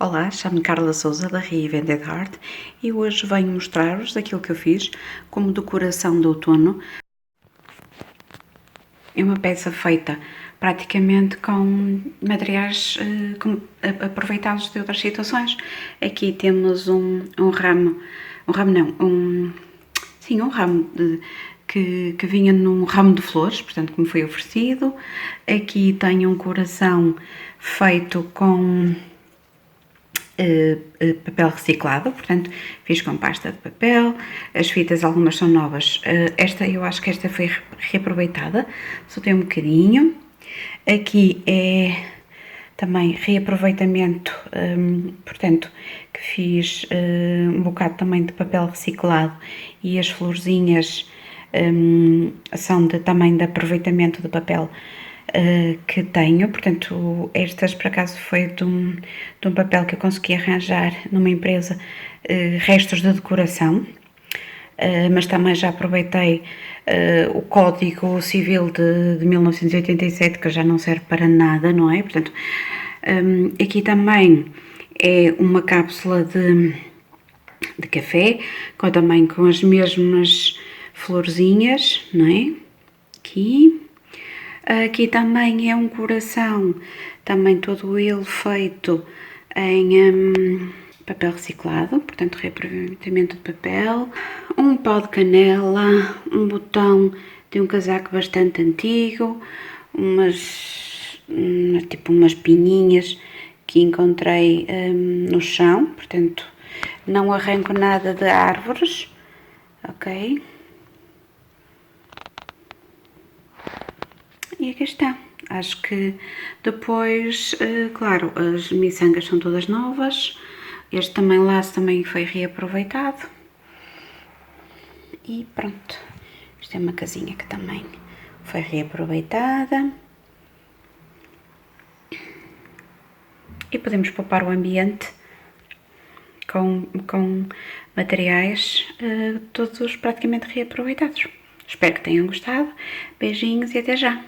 Olá, chamo-me Carla Souza da Reinvented Heart e hoje venho mostrar-vos aquilo que eu fiz como decoração de outono. É uma peça feita praticamente com materiais aproveitados de outras situações. Aqui temos um ramo que vinha num ramo de flores, portanto, que me foi oferecido. Aqui tenho um coração feito com papel reciclado, portanto fiz com pasta de papel. As fitas, algumas são novas, eu acho que esta foi reaproveitada, só tem um bocadinho. Aqui é também reaproveitamento, portanto que fiz um bocado também de papel reciclado e as florzinhas são também de aproveitamento de papel que tenho. Portanto, estas por acaso foi de um papel que eu consegui arranjar numa empresa, restos de decoração, mas também já aproveitei o Código Civil de 1987, que já não serve para nada, não é? Portanto, aqui também é uma cápsula de café, também com as mesmas florzinhas, não é? Aqui também é um coração, também todo ele feito em papel reciclado, portanto reaproveitamento de papel. Um pau de canela, um botão de um casaco bastante antigo, tipo umas pininhas que encontrei no chão, portanto não arranco nada de árvores, ok? E aqui está. Acho que depois, claro, as miçangas são todas novas. Este também laço também foi reaproveitado. E pronto. Isto é uma casinha que também foi reaproveitada. E podemos poupar o ambiente com materiais todos praticamente reaproveitados. Espero que tenham gostado. Beijinhos e até já!